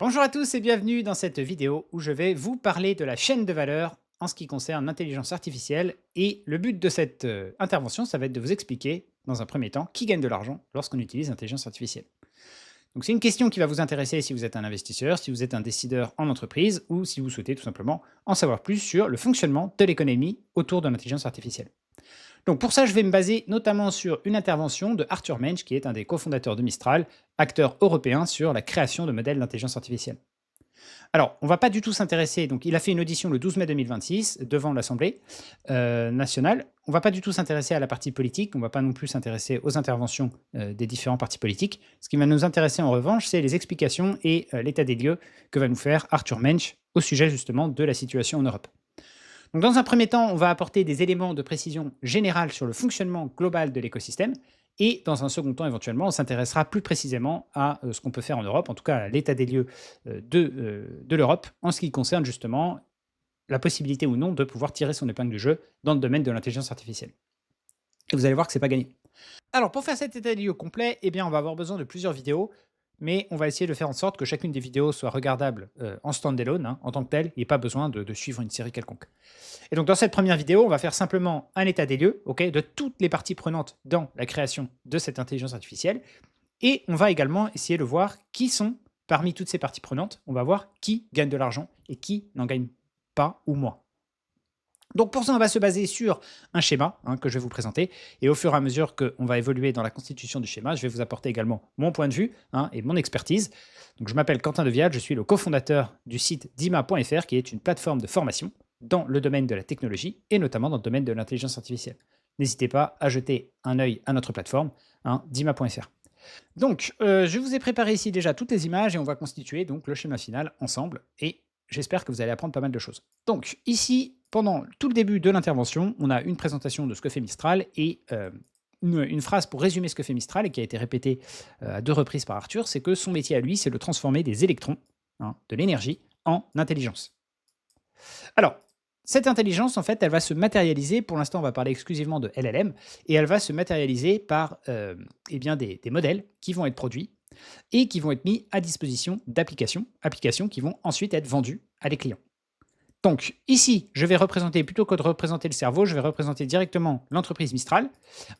Bonjour à tous et bienvenue dans cette vidéo où je vais vous parler de la chaîne de valeur en ce qui concerne l'intelligence artificielle. Et le but de cette intervention, ça va être de vous expliquer, dans un premier temps, qui gagne de l'argent lorsqu'on utilise l'intelligence artificielle. Donc c'est une question qui va vous intéresser si vous êtes un investisseur, si vous êtes un décideur en entreprise ou si vous souhaitez tout simplement en savoir plus sur le fonctionnement de l'économie autour de l'intelligence artificielle. Donc pour ça, je vais me baser notamment sur une intervention de Arthur Mensch, qui est un des cofondateurs de Mistral, acteur européen sur la création de modèles d'intelligence artificielle. Alors, on ne va pas du tout s'intéresser, donc il a fait une audition le 12 mai 2026 devant l'Assemblée nationale. On ne va pas du tout s'intéresser à la partie politique, on ne va pas non plus s'intéresser aux interventions des différents partis politiques. Ce qui va nous intéresser en revanche, c'est les explications et l'état des lieux que va nous faire Arthur Mensch au sujet justement de la situation en Europe. Donc, dans un premier temps, on va apporter des éléments de précision générale sur le fonctionnement global de l'écosystème. Et dans un second temps, éventuellement, on s'intéressera plus précisément à ce qu'on peut faire en Europe, en tout cas à l'état des lieux de l'Europe, en ce qui concerne justement la possibilité ou non de pouvoir tirer son épingle du jeu dans le domaine de l'intelligence artificielle. Et vous allez voir que c'est pas gagné. Alors, pour faire cet état des lieux complet, eh bien, on va avoir besoin de plusieurs vidéos, mais on va essayer de faire en sorte que chacune des vidéos soit regardable en stand-alone, hein, en tant que telle. Il n'y a pas besoin de suivre une série quelconque. Et donc, dans cette première vidéo, on va faire simplement un état des lieux, ok, de toutes les parties prenantes dans la création de cette intelligence artificielle. Et on va également essayer de voir qui sont, parmi toutes ces parties prenantes, on va voir qui gagne de l'argent et qui n'en gagne pas ou moins. Donc pour ça, on va se baser sur un schéma que je vais vous présenter. Et au fur et à mesure qu'on va évoluer dans la constitution du schéma, je vais vous apporter également mon point de vue et mon expertise. Donc je m'appelle Quentin Devial, je suis le cofondateur du site dima.fr, qui est une plateforme de formation dans le domaine de la technologie et notamment dans le domaine de l'intelligence artificielle. N'hésitez pas à jeter un œil à notre plateforme, dima.fr. Donc, je vous ai préparé ici déjà toutes les images et on va constituer donc le schéma final ensemble. Et j'espère que vous allez apprendre pas mal de choses. Donc ici, pendant tout le début de l'intervention, on a une présentation de ce que fait Mistral et une phrase pour résumer ce que fait Mistral et qui a été répétée à 2 reprises par Arthur, c'est que son métier à lui, c'est de transformer des électrons, de l'énergie, en intelligence. Alors, cette intelligence, en fait, elle va se matérialiser, pour l'instant, on va parler exclusivement de LLM, et elle va se matérialiser par eh bien des modèles qui vont être produits et qui vont être mis à disposition d'applications, applications qui vont ensuite être vendues à des clients. Donc ici, je vais représenter, plutôt que de représenter le cerveau, je vais représenter directement l'entreprise Mistral.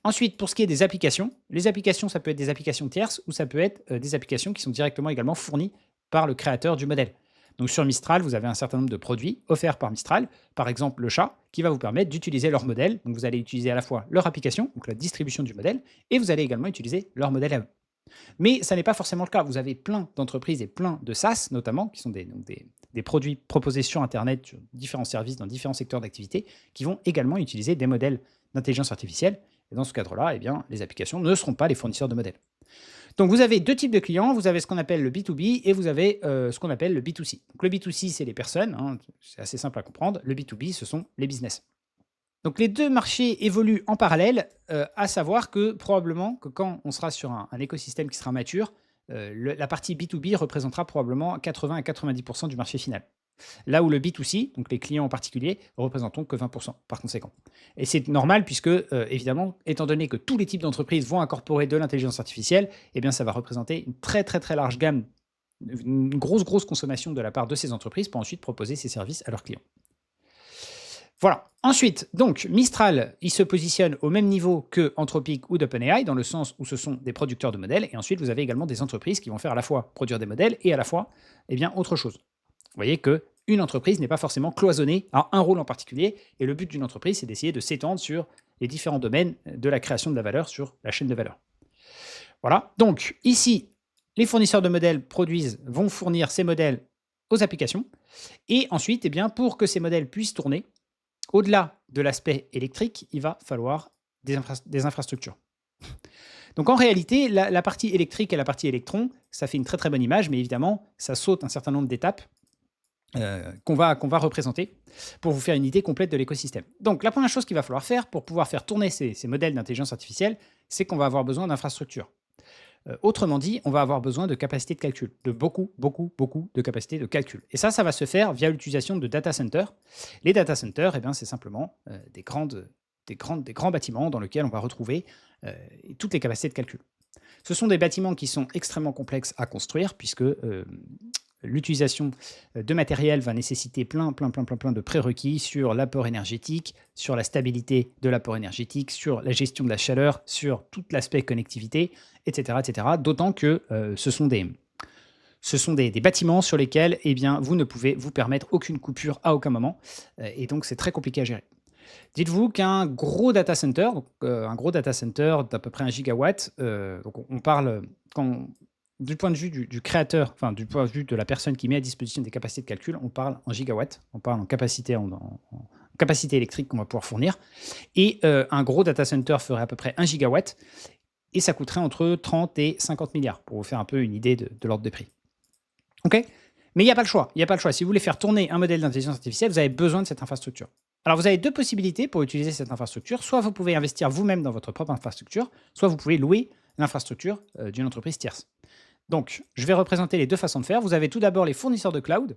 Ensuite, pour ce qui est des applications, les applications, ça peut être des applications tierces ou ça peut être des applications qui sont directement également fournies par le créateur du modèle. Donc sur Mistral, vous avez un certain nombre de produits offerts par Mistral, par exemple le chat, qui va vous permettre d'utiliser leur modèle. Donc vous allez utiliser à la fois leur application, donc la distribution du modèle, et vous allez également utiliser leur modèle à eux. Mais ça n'est pas forcément le cas. Vous avez plein d'entreprises et plein de SaaS, notamment, qui sont des produits proposés sur Internet, sur différents services, dans différents secteurs d'activité, qui vont également utiliser des modèles d'intelligence artificielle. Et dans ce cadre-là, eh bien, les applications ne seront pas les fournisseurs de modèles. Donc, vous avez 2 types de clients. Vous avez ce qu'on appelle le B2B et vous avez ce qu'on appelle le B2C. Donc, le B2C, c'est les personnes, c'est assez simple à comprendre. Le B2B, ce sont les business. Donc les 2 marchés évoluent en parallèle, à savoir que probablement que quand on sera sur un écosystème qui sera mature, la partie B2B représentera probablement 80 à 90 du marché final. Là où le B2C, donc les clients en particulier, représenteront que 20 par conséquent. Et c'est normal puisque, évidemment, étant donné que tous les types d'entreprises vont incorporer de l'intelligence artificielle, eh bien ça va représenter une très, très, très large gamme, une grosse, grosse consommation de la part de ces entreprises pour ensuite proposer ces services à leurs clients. Voilà. Ensuite, donc, Mistral, il se positionne au même niveau que Anthropic ou d'OpenAI, dans le sens où ce sont des producteurs de modèles. Et ensuite, vous avez également des entreprises qui vont faire à la fois produire des modèles et à la fois autre chose. Vous voyez qu'une entreprise n'est pas forcément cloisonnée à un rôle en particulier. Et le but d'une entreprise, c'est d'essayer de s'étendre sur les différents domaines de la création de la valeur sur la chaîne de valeur. Voilà. Donc, ici, les fournisseurs de modèles vont fournir ces modèles aux applications. Et ensuite, eh bien, pour que ces modèles puissent tourner, au-delà de l'aspect électrique, il va falloir des infrastructures. Donc en réalité, la partie électrique et la partie électron, ça fait une très très bonne image, mais évidemment, ça saute un certain nombre d'étapes qu'on va représenter pour vous faire une idée complète de l'écosystème. Donc la première chose qu'il va falloir faire pour pouvoir faire tourner ces modèles d'intelligence artificielle, c'est qu'on va avoir besoin d'infrastructures. Autrement dit, on va avoir besoin de capacités de calcul, de beaucoup, beaucoup, beaucoup de capacités de calcul. Et ça va se faire via l'utilisation de data centers. Les data centers, eh bien, c'est simplement des grands bâtiments dans lesquels on va retrouver toutes les capacités de calcul. Ce sont des bâtiments qui sont extrêmement complexes à construire puisque l'utilisation de matériel va nécessiter plein de prérequis sur l'apport énergétique, sur la stabilité de l'apport énergétique, sur la gestion de la chaleur, sur tout l'aspect connectivité, etc. D'autant que ce sont des bâtiments sur lesquels eh bien, vous ne pouvez vous permettre aucune coupure à aucun moment. Et donc, c'est très compliqué à gérer. Dites-vous qu'un gros data center, un gros data center d'à peu près 1 gigawatt, donc on parle du point de vue du créateur, enfin du point de vue de la personne qui met à disposition des capacités de calcul, on parle en gigawatts, on parle en capacité, en capacité électrique qu'on va pouvoir fournir. Et un gros data center ferait à peu près 1 gigawatt et ça coûterait entre 30 et 50 milliards pour vous faire un peu une idée de l'ordre de prix. OK? Mais il n'y a pas le choix. Il n'y a pas le choix. Si vous voulez faire tourner un modèle d'intelligence artificielle, vous avez besoin de cette infrastructure. Alors, vous avez deux possibilités pour utiliser cette infrastructure. Soit vous pouvez investir vous-même dans votre propre infrastructure, soit vous pouvez louer l'infrastructure d'une entreprise tierce. Donc, je vais représenter les deux façons de faire. Vous avez tout d'abord les fournisseurs de cloud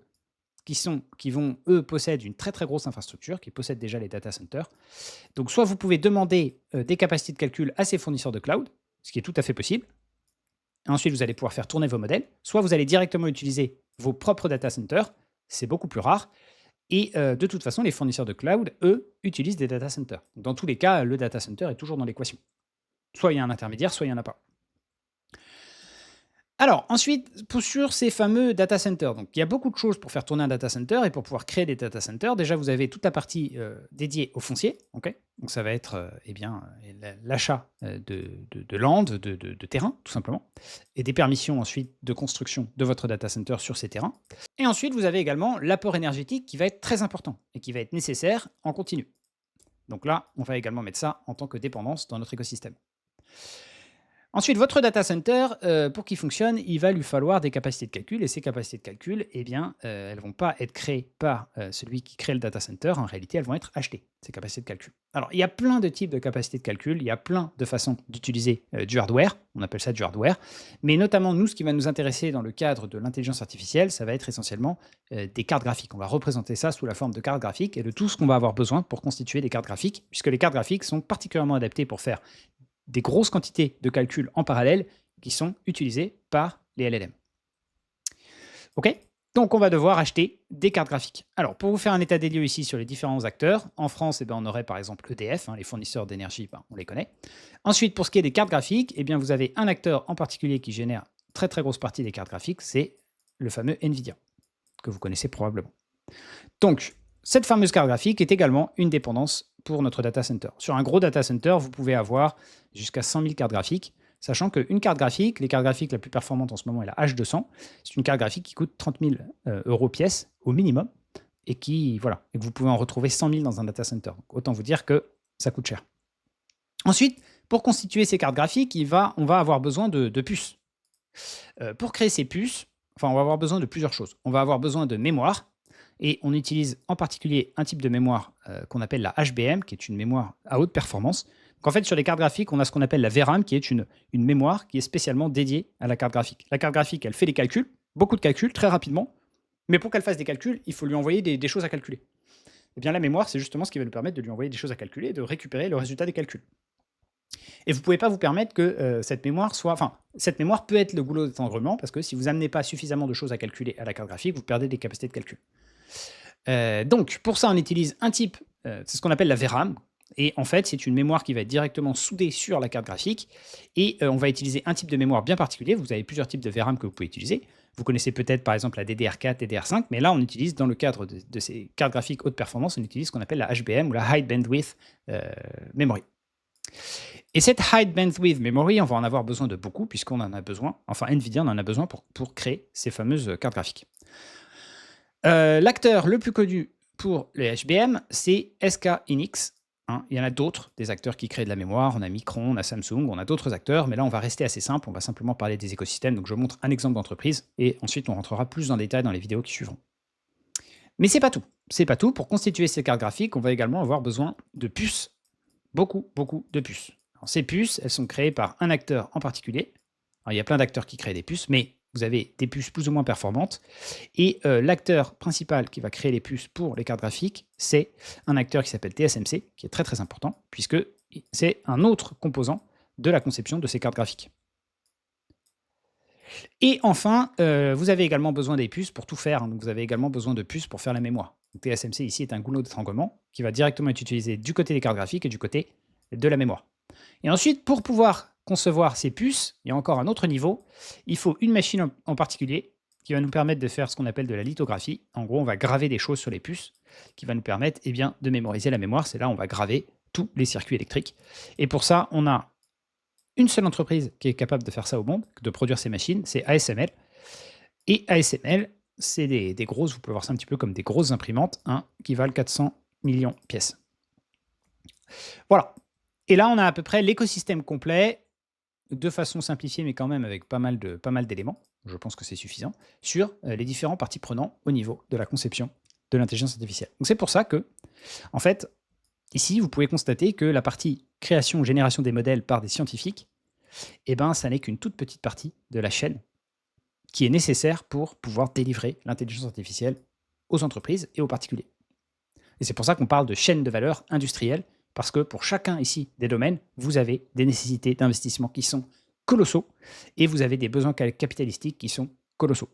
qui vont, eux, possèdent une très très grosse infrastructure, qui possèdent déjà les data centers. Donc, soit vous pouvez demander des capacités de calcul à ces fournisseurs de cloud, ce qui est tout à fait possible. Ensuite, vous allez pouvoir faire tourner vos modèles. Soit vous allez directement utiliser vos propres data centers, c'est beaucoup plus rare. Et de toute façon, les fournisseurs de cloud, eux, utilisent des data centers. Dans tous les cas, le data center est toujours dans l'équation. Soit il y a un intermédiaire, soit il n'y en a pas. Alors, ensuite, sur ces fameux data centers, donc il y a beaucoup de choses pour faire tourner un data center et pour pouvoir créer des data centers. Déjà, vous avez toute la partie dédiée au foncier. Okay, donc, ça va être l'achat de land, de terrain, tout simplement, et des permissions ensuite de construction de votre data center sur ces terrains. Et ensuite, vous avez également l'apport énergétique qui va être très important et qui va être nécessaire en continu. Donc là, on va également mettre ça en tant que dépendance dans notre écosystème. Ensuite, votre data center, pour qu'il fonctionne, il va lui falloir des capacités de calcul. Et ces capacités de calcul, eh bien, elles ne vont pas être créées par celui qui crée le data center. En réalité, elles vont être achetées, ces capacités de calcul. Alors, il y a plein de types de capacités de calcul. Il y a plein de façons d'utiliser du hardware. On appelle ça du hardware. Mais notamment, nous, ce qui va nous intéresser dans le cadre de l'intelligence artificielle, ça va être essentiellement des cartes graphiques. On va représenter ça sous la forme de cartes graphiques et de tout ce qu'on va avoir besoin pour constituer des cartes graphiques, puisque les cartes graphiques sont particulièrement adaptées pour faire des grosses quantités de calculs en parallèle qui sont utilisées par les LLM. OK? Donc, on va devoir acheter des cartes graphiques. Alors, pour vous faire un état des lieux ici sur les différents acteurs, en France, eh bien, on aurait par exemple EDF, les fournisseurs d'énergie, on les connaît. Ensuite, pour ce qui est des cartes graphiques, eh bien, vous avez un acteur en particulier qui génère très très grosse partie des cartes graphiques, c'est le fameux NVIDIA, que vous connaissez probablement. Donc, cette fameuse carte graphique est également une dépendance pour notre data center. Sur un gros data center, vous pouvez avoir jusqu'à 100 000 cartes graphiques, sachant qu'une carte graphique, les cartes graphiques la plus performante en ce moment est la H200, c'est une carte graphique qui coûte 30 000 euros pièce au minimum, et que vous pouvez en retrouver 100 000 dans un data center. Donc, autant vous dire que ça coûte cher. Ensuite, pour constituer ces cartes graphiques, on va avoir besoin de puces. Pour créer ces puces, on va avoir besoin de plusieurs choses. On va avoir besoin de mémoire, et on utilise en particulier un type de mémoire qu'on appelle la HBM, qui est une mémoire à haute performance. Donc en fait, sur les cartes graphiques, on a ce qu'on appelle la VRAM, qui est une mémoire qui est spécialement dédiée à la carte graphique. La carte graphique, elle fait des calculs, beaucoup de calculs, très rapidement, mais pour qu'elle fasse des calculs, il faut lui envoyer des choses à calculer. Et bien la mémoire, c'est justement ce qui va lui permettre de lui envoyer des choses à calculer et de récupérer le résultat des calculs. Et vous ne pouvez pas vous permettre que cette mémoire soit... cette mémoire peut être le goulot d'étranglement, parce que si vous n'amenez pas suffisamment de choses à calculer à la carte graphique, vous perdez des capacités de calcul. Donc, pour ça, on utilise un type, c'est ce qu'on appelle la VRAM, et en fait, c'est une mémoire qui va être directement soudée sur la carte graphique, et on va utiliser un type de mémoire bien particulier. Vous avez plusieurs types de VRAM que vous pouvez utiliser. Vous connaissez peut-être par exemple la DDR4, DDR5, mais là, on utilise, dans le cadre de ces cartes graphiques haute performance, on utilise ce qu'on appelle la HBM, ou la High Bandwidth Memory. Et cette High Bandwidth Memory, on va en avoir besoin de beaucoup, puisqu'on en a besoin, enfin NVIDIA en a besoin pour créer ces fameuses cartes graphiques. L'acteur le plus connu pour les HBM, c'est SK Hynix. Il y en a d'autres, des acteurs qui créent de la mémoire. On a Micron, on a Samsung, on a d'autres acteurs. Mais là, on va rester assez simple. On va simplement parler des écosystèmes. Donc, je montre un exemple d'entreprise. Et ensuite, on rentrera plus en détail dans les vidéos qui suivront. Mais c'est pas tout. C'est pas tout. Pour constituer ces cartes graphiques, on va également avoir besoin de puces. Beaucoup de puces. Alors, ces puces, elles sont créées par un acteur en particulier. Alors, il y a plein d'acteurs qui créent des puces, mais vous avez des puces plus ou moins performantes. Et l'acteur principal qui va créer les puces pour les cartes graphiques, c'est un acteur qui s'appelle TSMC, qui est très très important, puisque c'est un autre composant de la conception de ces cartes graphiques. Et enfin, vous avez également besoin des puces pour tout faire, hein. Donc vous avez également besoin de puces pour faire la mémoire. Donc TSMC ici est un goulot d'étranglement qui va directement être utilisé du côté des cartes graphiques et du côté de la mémoire. Et ensuite, pour pouvoir concevoir ces puces, il y a encore un autre niveau. Il faut une machine en particulier qui va nous permettre de faire ce qu'on appelle de la lithographie. En gros, on va graver des choses sur les puces qui va nous permettre bien, de mémoriser la mémoire. C'est là où on va graver tous les circuits électriques. Et pour ça, on a une seule entreprise qui est capable de faire ça au monde, de produire ces machines, c'est ASML. Et ASML, c'est des grosses, vous pouvez voir ça un petit peu comme des grosses imprimantes, hein, qui valent 400 millions de pièces. Voilà. Et là, on a à peu près l'écosystème complet, de façon simplifiée, mais quand même avec pas mal d'éléments, je pense que c'est suffisant, sur les différents parties prenantes au niveau de la conception de l'intelligence artificielle. Donc c'est pour ça que, en fait, ici, vous pouvez constater que la partie création ou génération des modèles par des scientifiques, eh ben, ça n'est qu'une toute petite partie de la chaîne qui est nécessaire pour pouvoir délivrer l'intelligence artificielle aux entreprises et aux particuliers. Et c'est pour ça qu'on parle de chaîne de valeur industrielle, parce que pour chacun ici des domaines, vous avez des nécessités d'investissement qui sont colossaux et vous avez des besoins capitalistiques qui sont colossaux.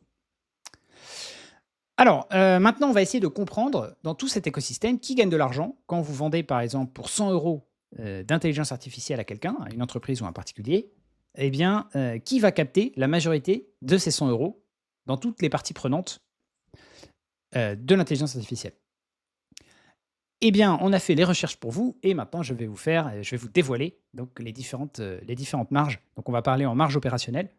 Alors, maintenant, on va essayer de comprendre dans tout cet écosystème qui gagne de l'argent quand vous vendez, par exemple, pour 100 € d'intelligence artificielle à quelqu'un, à une entreprise ou à un particulier, eh bien, qui va capter la majorité de ces 100 € dans toutes les parties prenantes de l'intelligence artificielle. Eh bien, on a fait les recherches pour vous et maintenant je vais vous dévoiler donc les différentes marges. Donc on va parler en marge opérationnelle.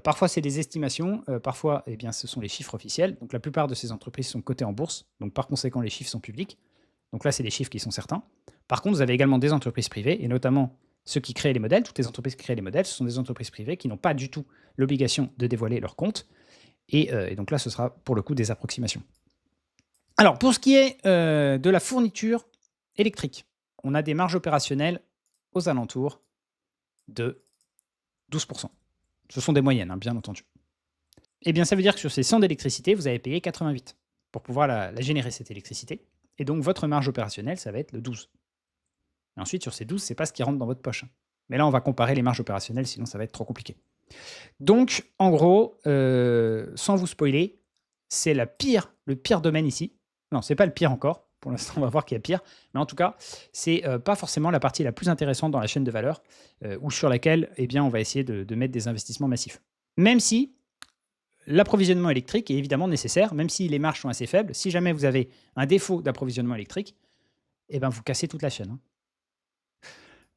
Parfois c'est des estimations, parfois eh bien, ce sont les chiffres officiels. Donc la plupart de ces entreprises sont cotées en bourse, donc par conséquent les chiffres sont publics. Donc là c'est des chiffres qui sont certains. Par contre, vous avez également des entreprises privées et notamment ceux qui créent les modèles. Toutes les entreprises qui créent les modèles, ce sont des entreprises privées qui n'ont pas du tout l'obligation de dévoiler leurs comptes. Et donc là, ce sera pour le coup des approximations. Alors, pour ce qui est de la fourniture électrique, on a des marges opérationnelles aux alentours de 12%. Ce sont des moyennes, hein, bien entendu. Eh bien, ça veut dire que sur ces 100 d'électricité, vous avez payé 88 pour pouvoir la générer, cette électricité. Et donc, votre marge opérationnelle, ça va être le 12. Et ensuite, sur ces 12, ce n'est pas ce qui rentre dans votre poche. Mais là, on va comparer les marges opérationnelles, sinon ça va être trop compliqué. Donc, en gros, sans vous spoiler, c'est le pire domaine ici. Non, c'est pas le pire encore. Pour l'instant, on va voir qu'il y a pire. Mais en tout cas, c'est pas forcément la partie la plus intéressante dans la chaîne de valeur ou sur laquelle eh bien, on va essayer de mettre des investissements massifs. Même si l'approvisionnement électrique est évidemment nécessaire, même si les marges sont assez faibles. Si jamais vous avez un défaut d'approvisionnement électrique, eh ben, vous cassez toute la chaîne.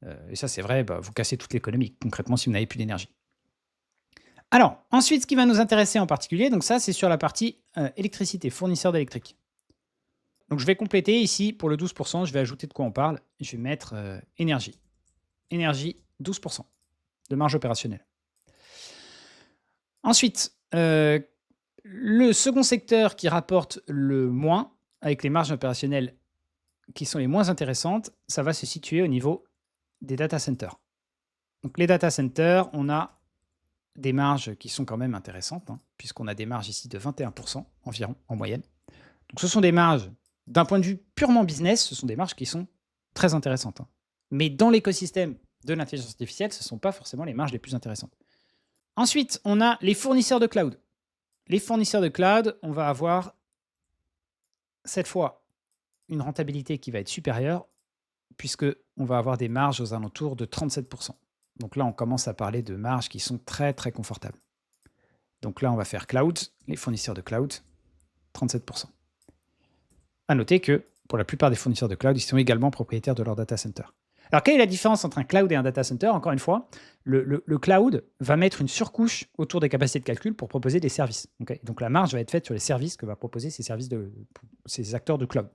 Hein. Et ça, c'est vrai, vous cassez toute l'économie, concrètement, si vous n'avez plus d'énergie. Alors, ensuite, ce qui va nous intéresser en particulier, donc ça, c'est sur la partie électricité, fournisseur d'électrique. Donc, je vais compléter ici, pour le 12%, je vais ajouter de quoi on parle. Je vais mettre énergie. Énergie, 12% de marge opérationnelle. Ensuite, le second secteur qui rapporte le moins, avec les marges opérationnelles qui sont les moins intéressantes, ça va se situer au niveau des data centers. Donc, les data centers, on a des marges qui sont quand même intéressantes, hein, puisqu'on a des marges ici de 21% environ, en moyenne. Donc ce sont des marges, d'un point de vue purement business, ce sont des marges qui sont très intéressantes. Hein. Mais dans l'écosystème de l'intelligence artificielle, ce ne sont pas forcément les marges les plus intéressantes. Ensuite, on a les fournisseurs de cloud. Les fournisseurs de cloud, on va avoir cette fois une rentabilité qui va être supérieure, puisqu'on va avoir des marges aux alentours de 37%. Donc là, on commence à parler de marges qui sont très, très confortables. Donc là, on va faire cloud, les fournisseurs de cloud, 37%. À noter que pour la plupart des fournisseurs de cloud, ils sont également propriétaires de leur data center. Alors, quelle est la différence entre un cloud et un data center? Encore une fois, le cloud va mettre une surcouche autour des capacités de calcul pour proposer des services. Okay, donc la marge va être faite sur les services que va proposer ces acteurs de cloud.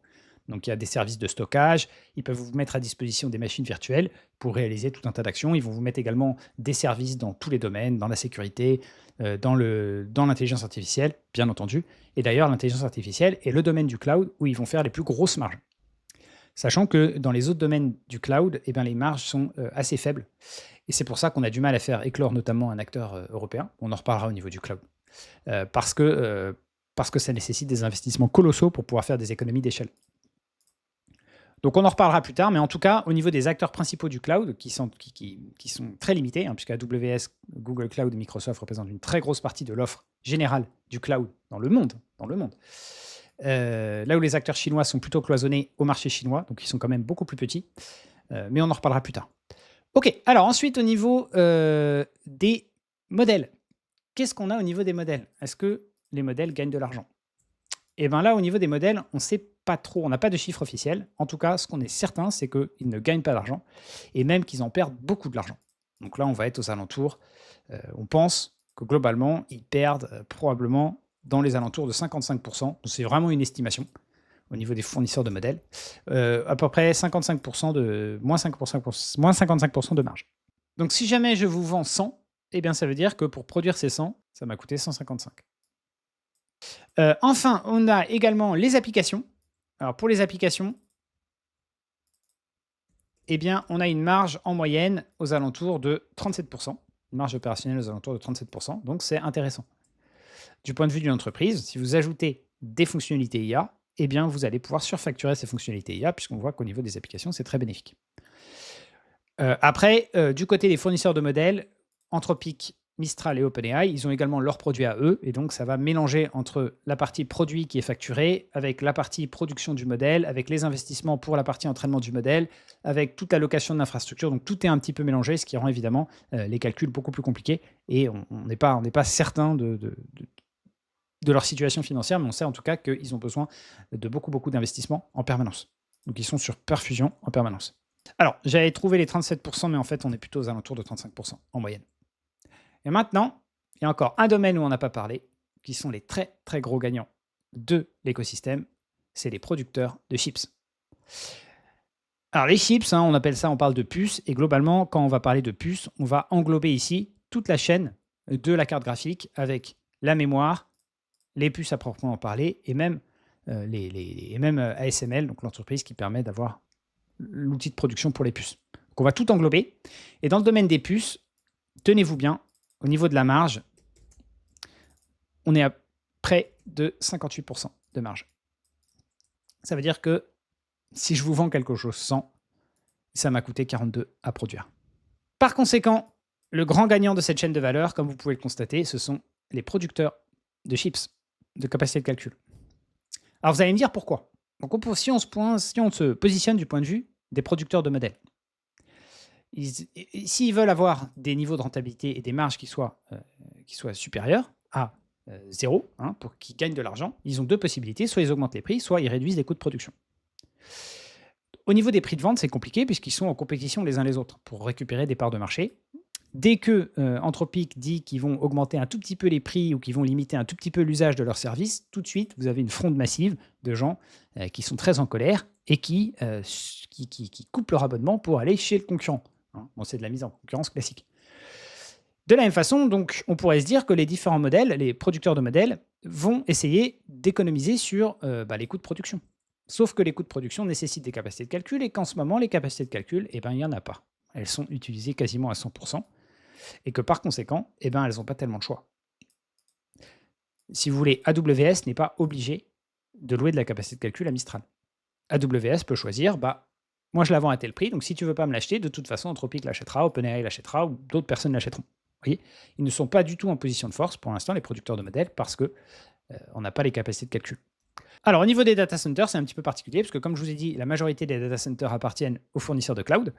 Donc, il y a des services de stockage. Ils peuvent vous mettre à disposition des machines virtuelles pour réaliser tout un tas d'actions. Ils vont vous mettre également des services dans tous les domaines, dans la sécurité, dans l'intelligence artificielle, bien entendu. Et d'ailleurs, l'intelligence artificielle est le domaine du cloud où ils vont faire les plus grosses marges. Sachant que dans les autres domaines du cloud, eh bien, les marges sont assez faibles. Et c'est pour ça qu'on a du mal à faire éclore notamment un acteur européen. On en reparlera au niveau du cloud. Parce que ça nécessite des investissements colossaux pour pouvoir faire des économies d'échelle. Donc on en reparlera plus tard, mais en tout cas, au niveau des acteurs principaux du cloud, qui sont très limités, hein, puisque AWS, Google Cloud et Microsoft représentent une très grosse partie de l'offre générale du cloud dans le monde. Là où les acteurs chinois sont plutôt cloisonnés au marché chinois, donc ils sont quand même beaucoup plus petits, mais on en reparlera plus tard. Ok, alors ensuite au niveau des modèles, qu'est-ce qu'on a au niveau des modèles? Est-ce que les modèles gagnent de l'argent? Et bien là, au niveau des modèles, on ne sait pas trop, on n'a pas de chiffre officiel. En tout cas, ce qu'on est certain, c'est qu'ils ne gagnent pas d'argent, et même qu'ils en perdent beaucoup de l'argent. Donc là, on va être aux alentours, on pense que globalement, ils perdent probablement dans les alentours de 55%. Donc c'est vraiment une estimation au niveau des fournisseurs de modèles. À peu près 55% de, moins 55% de marge. Donc si jamais je vous vends 100, eh bien ça veut dire que pour produire ces 100, ça m'a coûté 155. Enfin, on a également les applications. Alors pour les applications, eh bien, on a une marge en moyenne aux alentours de 37%. Une marge opérationnelle aux alentours de 37%. Donc c'est intéressant. Du point de vue d'une entreprise, si vous ajoutez des fonctionnalités IA, eh bien, vous allez pouvoir surfacturer ces fonctionnalités IA, puisqu'on voit qu'au niveau des applications, c'est très bénéfique. Après, du côté des fournisseurs de modèles, Anthropic, Mistral et OpenAI, ils ont également leurs produits à eux, et donc ça va mélanger entre la partie produit qui est facturée, avec la partie production du modèle, avec les investissements pour la partie entraînement du modèle, avec toute la location de l'infrastructure. Donc tout est un petit peu mélangé, ce qui rend évidemment les calculs beaucoup plus compliqués, et on n'est pas certain de leur situation financière, mais on sait en tout cas qu'ils ont besoin de beaucoup d'investissements en permanence. Donc ils sont sur perfusion en permanence. Alors, j'avais trouvé les 37%, mais en fait, on est plutôt aux alentours de 35% en moyenne. Et maintenant, il y a encore un domaine où on n'a pas parlé, qui sont les très très gros gagnants de l'écosystème, c'est les producteurs de chips. Alors les chips, on appelle ça, on parle de puces, et globalement, quand on va parler de puces, on va englober ici toute la chaîne de la carte graphique avec la mémoire, les puces à proprement parler, et même, ASML, donc l'entreprise qui permet d'avoir l'outil de production pour les puces. Donc on va tout englober. Et dans le domaine des puces, tenez-vous bien, au niveau de la marge, on est à près de 58% de marge. Ça veut dire que si je vous vends quelque chose 100, ça m'a coûté 42 à produire. Par conséquent, le grand gagnant de cette chaîne de valeur, comme vous pouvez le constater, ce sont les producteurs de chips, de capacité de calcul. Alors vous allez me dire pourquoi. Donc si on se positionne du point de vue des producteurs de modèles, s'ils veulent avoir des niveaux de rentabilité et des marges qui soient supérieurs à 0, pour qu'ils gagnent de l'argent, ils ont deux possibilités. Soit ils augmentent les prix, soit ils réduisent les coûts de production. Au niveau des prix de vente, c'est compliqué puisqu'ils sont en compétition les uns les autres pour récupérer des parts de marché. Dès que Anthropic dit qu'ils vont augmenter un tout petit peu les prix ou qu'ils vont limiter un tout petit peu l'usage de leurs services, tout de suite, vous avez une fronde massive de gens qui sont très en colère et qui coupent leur abonnement pour aller chez le concurrent. Bon, c'est de la mise en concurrence classique. De la même façon, donc, on pourrait se dire que les différents modèles, les producteurs de modèles, vont essayer d'économiser sur les coûts de production. Sauf que les coûts de production nécessitent des capacités de calcul et qu'en ce moment, les capacités de calcul, il n'y en a pas. Elles sont utilisées quasiment à 100%. Et que par conséquent, elles n'ont pas tellement de choix. Si vous voulez, AWS n'est pas obligé de louer de la capacité de calcul à Mistral. AWS peut choisir, moi je la vends à tel prix, donc si tu ne veux pas me l'acheter, de toute façon, Anthropic l'achètera, OpenAI l'achètera, ou d'autres personnes l'achèteront. Vous voyez, ils ne sont pas du tout en position de force pour l'instant, les producteurs de modèles, parce qu'on n'a pas les capacités de calcul. Alors, au niveau des data centers, c'est un petit peu particulier, parce que comme je vous ai dit, la majorité des data centers appartiennent aux fournisseurs de cloud.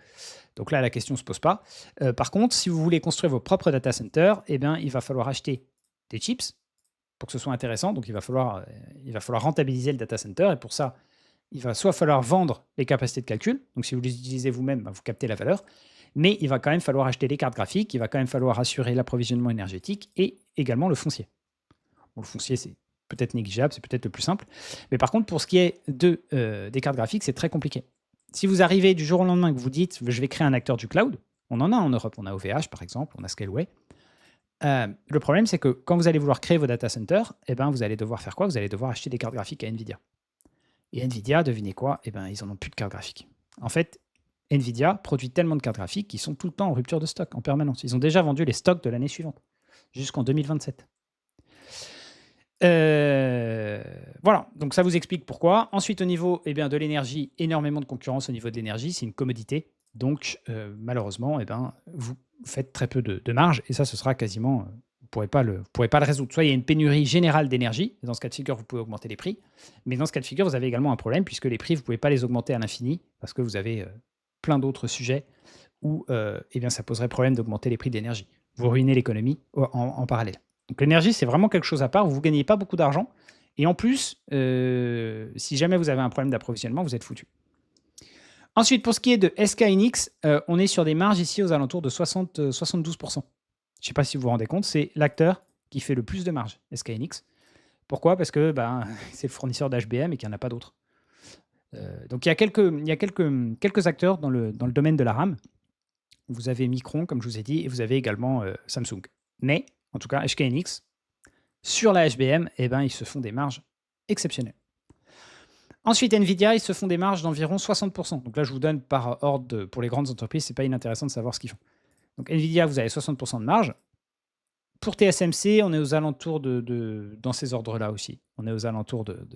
Donc là, la question ne se pose pas. Par contre, si vous voulez construire vos propres data centers, il va falloir acheter des chips pour que ce soit intéressant. Donc, il va falloir rentabiliser le data center. Et pour ça, il va soit falloir vendre les capacités de calcul. Donc, si vous les utilisez vous-même, vous captez la valeur. Mais il va quand même falloir acheter les cartes graphiques. Il va quand même falloir assurer l'approvisionnement énergétique et également le foncier. Bon, le foncier, c'est peut-être négligeable, c'est peut-être le plus simple. Mais par contre, pour ce qui est des cartes graphiques, c'est très compliqué. Si vous arrivez du jour au lendemain que vous dites « je vais créer un acteur du cloud », on en a en Europe, on a OVH par exemple, on a Scaleway. Le problème, c'est que quand vous allez vouloir créer vos data centers, vous allez devoir faire quoi? Vous allez devoir acheter des cartes graphiques à NVIDIA. Et NVIDIA, devinez quoi? Ils n'en ont plus de cartes graphiques. En fait, NVIDIA produit tellement de cartes graphiques qu'ils sont tout le temps en rupture de stock, en permanence. Ils ont déjà vendu les stocks de l'année suivante, jusqu'en 2027. Voilà, donc ça vous explique pourquoi. Ensuite, au niveau de l'énergie, énormément de concurrence au niveau de l'énergie, c'est une commodité. Donc, malheureusement, vous faites très peu de marge et ça, ce sera quasiment, vous ne pourrez pas le résoudre. Soit il y a une pénurie générale d'énergie, et dans ce cas de figure, vous pouvez augmenter les prix. Mais dans ce cas de figure, vous avez également un problème puisque les prix, vous ne pouvez pas les augmenter à l'infini parce que vous avez plein d'autres sujets où ça poserait problème d'augmenter les prix d'énergie. Vous ruinez l'économie en parallèle. Donc l'énergie, c'est vraiment quelque chose à part. Vous ne gagnez pas beaucoup d'argent. Et en plus, si jamais vous avez un problème d'approvisionnement, vous êtes foutu. Ensuite, pour ce qui est de SK Hynix, on est sur des marges ici aux alentours de 72%. Je ne sais pas si vous vous rendez compte, c'est l'acteur qui fait le plus de marge, SK Hynix. Pourquoi? Parce que c'est le fournisseur d'HBM et qu'il n'y en a pas d'autres. Donc il y a quelques acteurs dans le domaine de la RAM. Vous avez Micron, comme je vous ai dit, et vous avez également Samsung. Mais, en tout cas, SK Hynix, sur la HBM, ils se font des marges exceptionnelles. Ensuite, Nvidia, ils se font des marges d'environ 60%. Donc là, je vous donne par ordre pour les grandes entreprises, ce n'est pas inintéressant de savoir ce qu'ils font. Donc Nvidia, vous avez 60% de marge. Pour TSMC, on est aux alentours dans ces ordres-là aussi. On est aux alentours de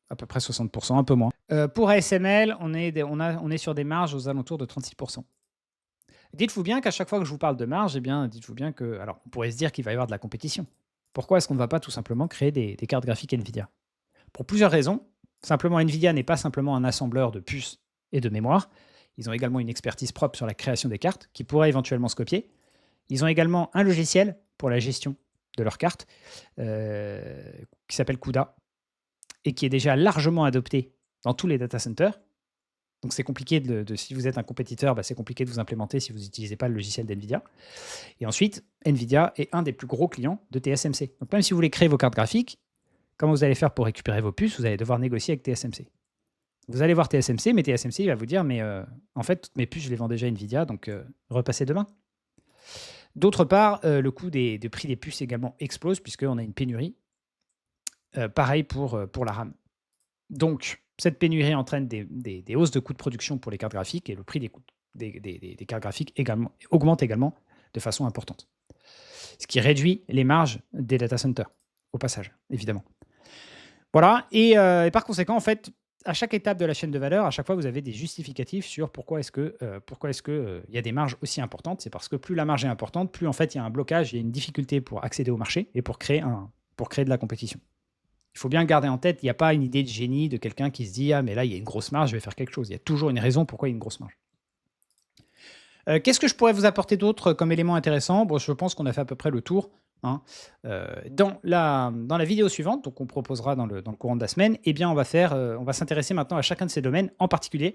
à peu près 60%, un peu moins. Pour ASML, on est sur des marges aux alentours de 36%. Dites-vous bien qu'à chaque fois que je vous parle de marge, dites-vous bien que... Alors, on pourrait se dire qu'il va y avoir de la compétition. Pourquoi est-ce qu'on ne va pas tout simplement créer des cartes graphiques Nvidia? Pour plusieurs raisons. Simplement, Nvidia n'est pas simplement un assembleur de puces et de mémoire. Ils ont également une expertise propre sur la création des cartes qui pourrait éventuellement se copier. Ils ont également un logiciel pour la gestion de leurs cartes qui s'appelle CUDA et qui est déjà largement adopté dans tous les data centers. Donc c'est compliqué, si vous êtes un compétiteur, c'est compliqué de vous implémenter si vous n'utilisez pas le logiciel d'NVIDIA. Et ensuite, NVIDIA est un des plus gros clients de TSMC. Donc même si vous voulez créer vos cartes graphiques, comment vous allez faire pour récupérer vos puces? Vous allez devoir négocier avec TSMC. Vous allez voir TSMC, mais TSMC il va vous dire, mais en fait, toutes mes puces, je les vends déjà à NVIDIA, donc repassez demain. D'autre part, le coût des prix des puces également explose, puisqu'on a une pénurie. Pareil pour la RAM. Donc, cette pénurie entraîne des hausses de coûts de production pour les cartes graphiques et le prix des cartes graphiques augmente également de façon importante. Ce qui réduit les marges des data centers, au passage, évidemment. Voilà, et par conséquent, en fait, à chaque étape de la chaîne de valeur, à chaque fois, vous avez des justificatifs sur pourquoi est-ce que y a des marges aussi importantes. C'est parce que plus la marge est importante, plus en fait il y a un blocage, il y a une difficulté pour accéder au marché et pour créer de la compétition. Il faut bien garder en tête, il n'y a pas une idée de génie de quelqu'un qui se dit « Ah, mais là, il y a une grosse marge, je vais faire quelque chose ». Il y a toujours une raison pourquoi il y a une grosse marge. Qu'est-ce que je pourrais vous apporter d'autre comme élément intéressant? Bon, je pense qu'on a fait à peu près le tour. Hein. Dans la vidéo suivante, donc on proposera dans le courant de la semaine, on va s'intéresser maintenant à chacun de ces domaines en particulier.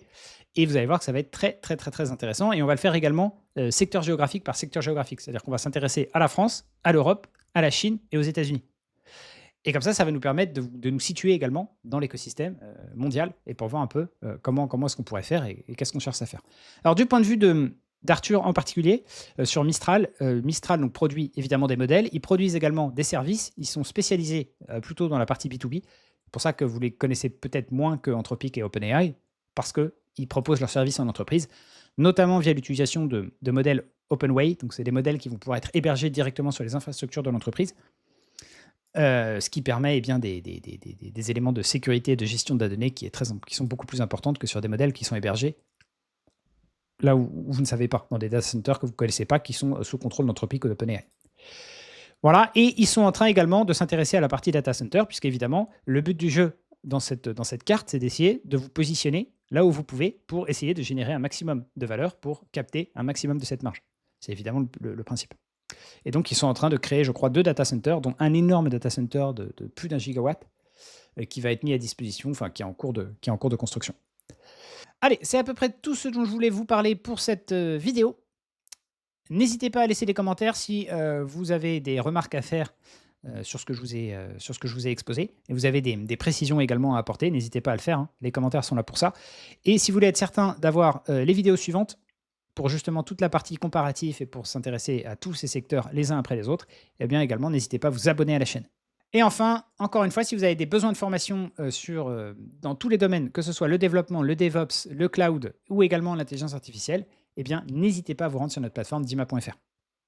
Et vous allez voir que ça va être très, très, très, très intéressant. Et on va le faire également secteur géographique par secteur géographique. C'est-à-dire qu'on va s'intéresser à la France, à l'Europe, à la Chine et aux États-Unis. Et comme ça va nous permettre de nous situer également dans l'écosystème mondial et pour voir un peu comment est-ce qu'on pourrait faire et qu'est-ce qu'on cherche à faire. Alors, du point de vue d'Arthur en particulier, sur Mistral, Mistral donc, produit évidemment des modèles. Ils produisent également des services. Ils sont spécialisés plutôt dans la partie B2B. C'est pour ça que vous les connaissez peut-être moins que Anthropic et OpenAI, parce qu'ils proposent leurs services en entreprise, notamment via l'utilisation de modèles OpenWay. Donc, c'est des modèles qui vont pouvoir être hébergés directement sur les infrastructures de l'entreprise. Ce qui permet des éléments de sécurité et de gestion de la donnée qui sont beaucoup plus importantes que sur des modèles qui sont hébergés là où vous ne savez pas, dans des data centers que vous ne connaissez pas, qui sont sous contrôle d'Anthropic ou d'OpenAI. Voilà, et ils sont en train également de s'intéresser à la partie data center, puisqu'évidemment, le but du jeu dans cette carte, c'est d'essayer de vous positionner là où vous pouvez pour essayer de générer un maximum de valeur pour capter un maximum de cette marge. C'est évidemment le principe. Et donc, ils sont en train de créer, je crois, 2 data centers, dont un énorme data center de plus d'1 gigawatt qui va être mis à disposition, enfin, qui est en cours de construction. Allez, c'est à peu près tout ce dont je voulais vous parler pour cette vidéo. N'hésitez pas à laisser des commentaires si vous avez des remarques à faire sur ce que je vous ai exposé. Et vous avez des précisions également à apporter. N'hésitez pas à le faire. Hein. Les commentaires sont là pour ça. Et si vous voulez être certain d'avoir les vidéos suivantes, pour justement toute la partie comparative et pour s'intéresser à tous ces secteurs les uns après les autres, eh bien également, n'hésitez pas à vous abonner à la chaîne. Et enfin, encore une fois, si vous avez des besoins de formation dans tous les domaines, que ce soit le développement, le DevOps, le cloud ou également l'intelligence artificielle, eh bien, n'hésitez pas à vous rendre sur notre plateforme dima.fr.